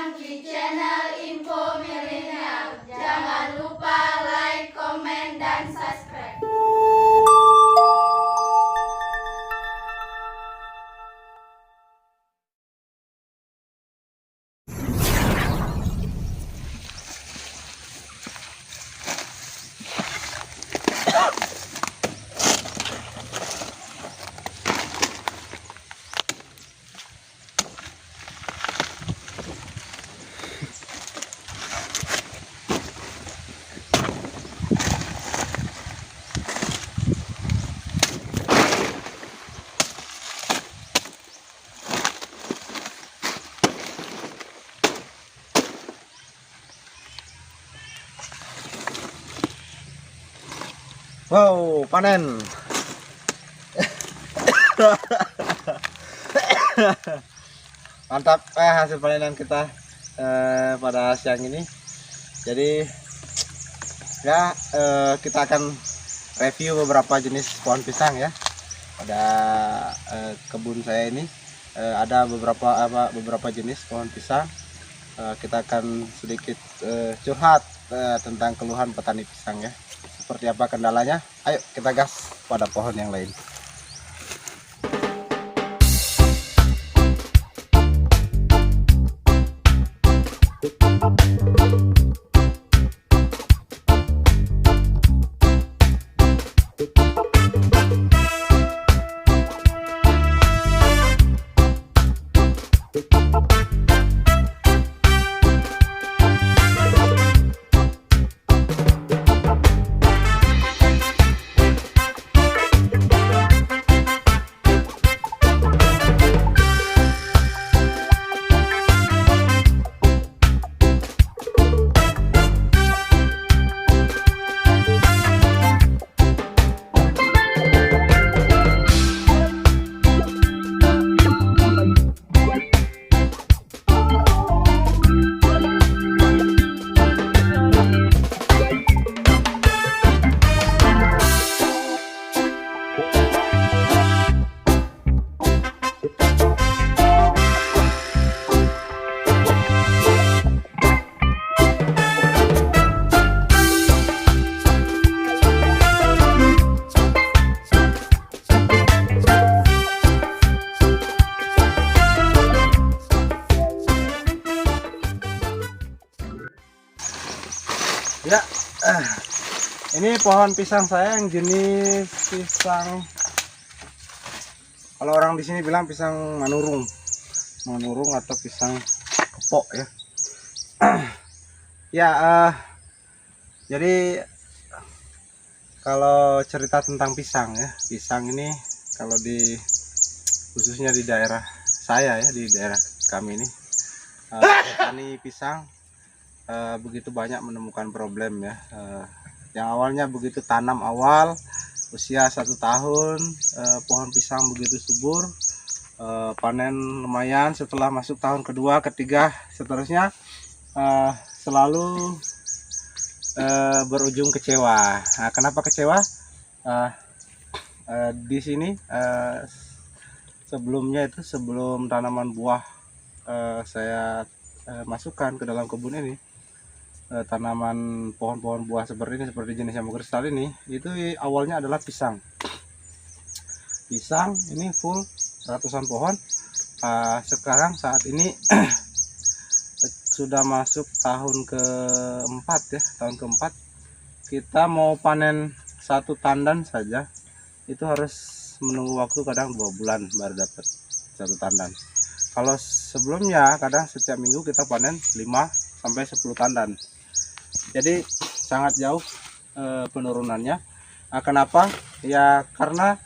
datang di channel Info Milenial. Jangan lupa like, komen, dan subscribe. Wow, panen. Mantap hasil panenan kita pada siang ini. Jadi ya kita akan review beberapa jenis pohon pisang ya. Pada kebun saya ini ada beberapa jenis pohon pisang. Kita akan sedikit curhat tentang keluhan petani pisang ya. Seperti apa kendalanya? Ayo kita gas pada pohon yang lain. Ya, ini pohon pisang saya yang jenis pisang, kalau orang di sini bilang pisang manurung atau pisang kepok ya. Ya, jadi kalau cerita tentang pisang ya, pisang ini kalau khususnya di daerah saya ya, di daerah kami ini petani pisang begitu banyak menemukan problem ya. Yang awalnya begitu tanam awal usia 1 tahun, pohon pisang begitu subur, panen lumayan. Setelah masuk tahun kedua, ketiga, seterusnya selalu berujung kecewa. Nah, kenapa kecewa? Di sini sebelumnya itu sebelum tanaman buah saya masukkan ke dalam kebun ini, tanaman pohon-pohon buah seperti ini, seperti jenis jambu kristal ini, itu awalnya adalah pisang ini full ratusan pohon. Sekarang saat ini sudah masuk tahun keempat ya, tahun keempat. Kita mau panen 1 tandan saja itu harus menunggu waktu kadang 2 bulan baru dapat 1 tandan. Kalau sebelumnya kadang setiap minggu kita panen 5-10 tandan. Jadi sangat jauh penurunannya. Kenapa? Ya karena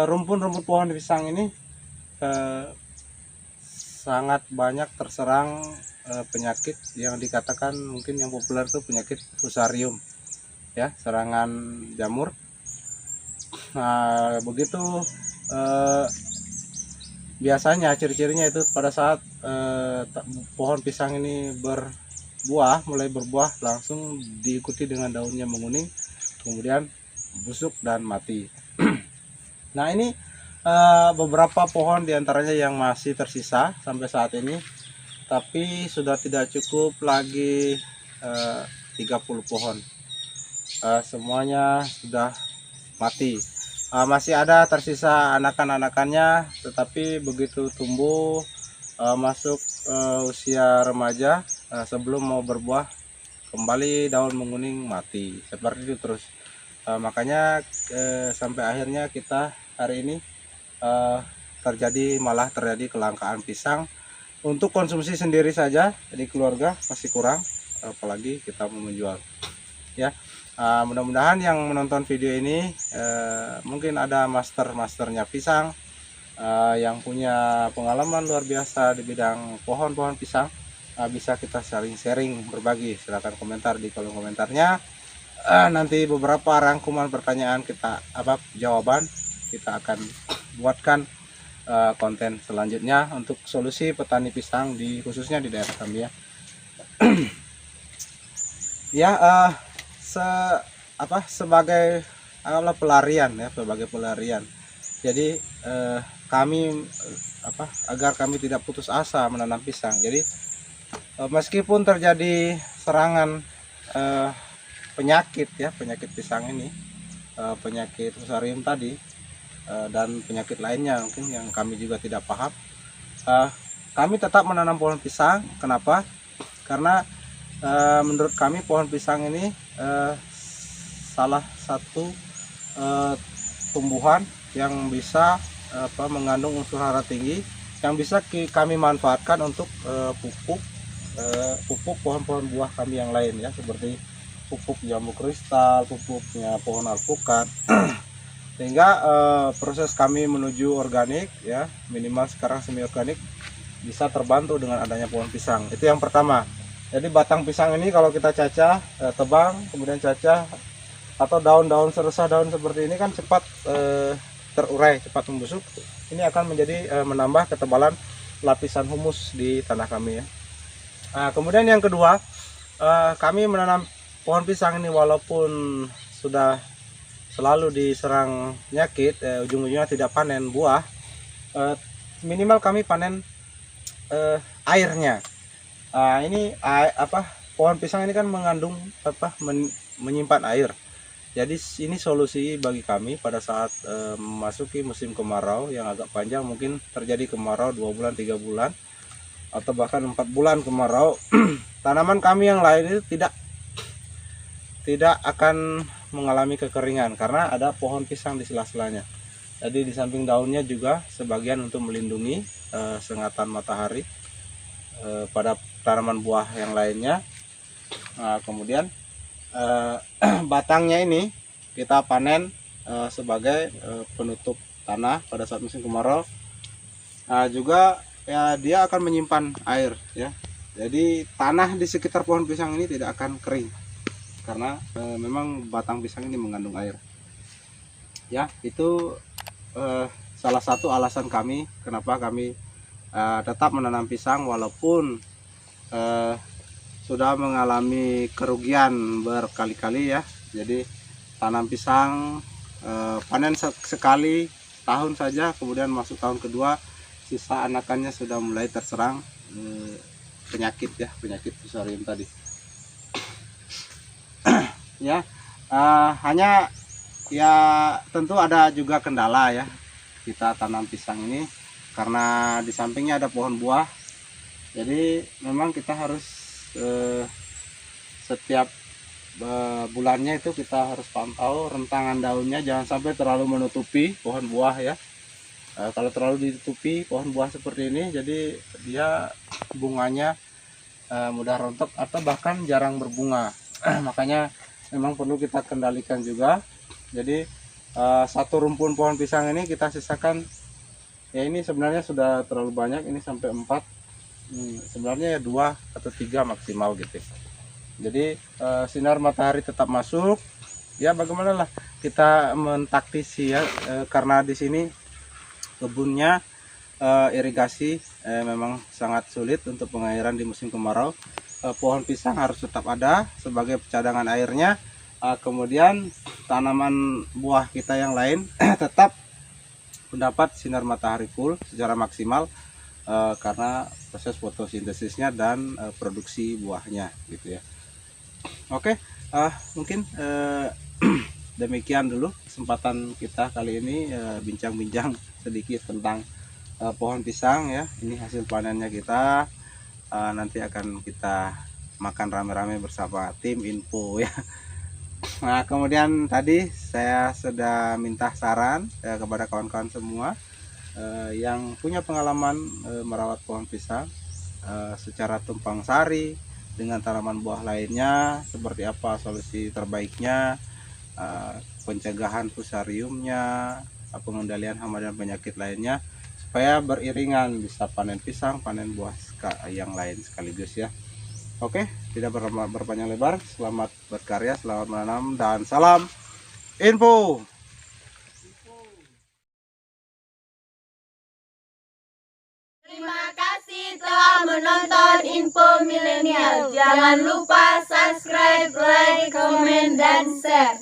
rumpun-rumpun pohon pisang ini sangat banyak terserang penyakit yang dikatakan mungkin yang populer itu penyakit fusarium ya, serangan jamur. Nah, begitu biasanya ciri-cirinya itu pada saat pohon pisang ini mulai berbuah, langsung diikuti dengan daunnya menguning, kemudian busuk dan mati. Nah, ini beberapa pohon diantaranya yang masih tersisa sampai saat ini tapi sudah tidak cukup lagi 30 pohon. Semuanya sudah mati. Masih ada tersisa anakan-anakannya, tetapi begitu tumbuh masuk usia remaja, sebelum mau berbuah kembali daun menguning mati seperti itu terus. Makanya sampai akhirnya kita hari ini malah terjadi kelangkaan pisang untuk konsumsi sendiri saja di keluarga masih kurang, apalagi kita mau menjual ya. Mudah-mudahan yang menonton video ini mungkin ada masternya pisang, yang punya pengalaman luar biasa di bidang pohon-pohon pisang, bisa kita sharing berbagi. Silahkan komentar di kolom komentarnya. Nanti beberapa rangkuman pertanyaan jawaban kita akan buatkan konten selanjutnya untuk solusi petani pisang khususnya di daerah kami ya. Ya, sebagai pelarian ya, sebagai pelarian. Jadi kami agar kami tidak putus asa menanam pisang. Jadi meskipun terjadi serangan penyakit pisang ini, penyakit fusarium tadi, dan penyakit lainnya mungkin yang kami juga tidak paham, kami tetap menanam pohon pisang. Kenapa? Karena menurut kami pohon pisang ini salah satu tumbuhan yang bisa mengandung unsur hara tinggi yang bisa kami manfaatkan untuk pupuk pohon-pohon buah kami yang lain ya, seperti pupuk jambu kristal, pupuknya pohon alpukat. Sehingga proses kami menuju organik ya, minimal sekarang semi organik, bisa terbantu dengan adanya pohon pisang. Itu yang pertama. Jadi batang pisang ini kalau kita cacah, tebang, kemudian cacah, atau daun-daun seresah daun seperti ini kan cepat terurai, cepat membusuk. Ini akan menjadi menambah ketebalan lapisan humus di tanah kami ya. Kemudian yang kedua, kami menanam pohon pisang ini walaupun sudah selalu diserang penyakit, ujung-ujungnya tidak panen buah, minimal kami panen airnya. Pohon pisang ini kan mengandung menyimpan air. Jadi ini solusi bagi kami pada saat memasuki musim kemarau yang agak panjang, mungkin terjadi kemarau 2 bulan 3 bulan atau bahkan 4 bulan kemarau. Tanaman kami yang lain itu tidak akan mengalami kekeringan karena ada pohon pisang di sela-selanya. Jadi di samping daunnya juga sebagian untuk melindungi sengatan matahari pada tanaman buah yang lainnya. Kemudian batangnya ini kita panen sebagai penutup tanah pada saat musim kemarau. Juga ya, dia akan menyimpan air ya. Jadi tanah di sekitar pohon pisang ini tidak akan kering karena memang batang pisang ini mengandung air ya. Itu salah satu alasan kami kenapa kami tetap menanam pisang walaupun sudah mengalami kerugian berkali-kali ya. Jadi tanam pisang panen sekali tahun saja, kemudian masuk tahun kedua sisa anakannya sudah mulai terserang penyakit fusarium tadi ya. Hanya ya tentu ada juga kendala ya kita tanam pisang ini, karena di sampingnya ada pohon buah. Jadi memang kita harus setiap bulannya itu kita harus pantau rentangan daunnya, jangan sampai terlalu menutupi pohon buah ya. Kalau terlalu ditutupi pohon buah seperti ini, jadi dia bunganya mudah rontok atau bahkan jarang berbunga. Makanya memang perlu kita kendalikan juga. Jadi satu rumpun pohon pisang ini kita sisakan ya, ini sebenarnya sudah terlalu banyak, ini sampai 4, sebenarnya ya 2 atau 3 maksimal gitu. Jadi sinar matahari tetap masuk ya, bagaimana lah kita mentaktisi ya, karena di sini kebunnya irigasi memang sangat sulit untuk pengairan di musim kemarau. Pohon pisang harus tetap ada sebagai cadangan airnya. Kemudian tanaman buah kita yang lain tetap mendapat sinar matahari full secara maksimal, karena proses fotosintesisnya dan produksi buahnya gitu ya. Oke, mungkin demikian dulu kesempatan kita kali ini, bincang-bincang sedikit tentang pohon pisang ya. Ini hasil panennya kita, nanti akan kita makan rame-rame bersama tim info ya. Nah, kemudian tadi saya sudah minta saran kepada kawan-kawan semua yang punya pengalaman merawat pohon pisang secara tumpang sari dengan tanaman buah lainnya, seperti apa solusi terbaiknya, pencegahan fusariumnya, pengendalian hama dan penyakit lainnya, supaya beriringan bisa panen pisang, panen buah yang lain sekaligus ya. Oke, tidak berpanjang lebar, selamat berkarya, selamat menanam, dan salam info. Terima kasih telah menonton Info Milenial. Jangan lupa subscribe, like, komen, dan share.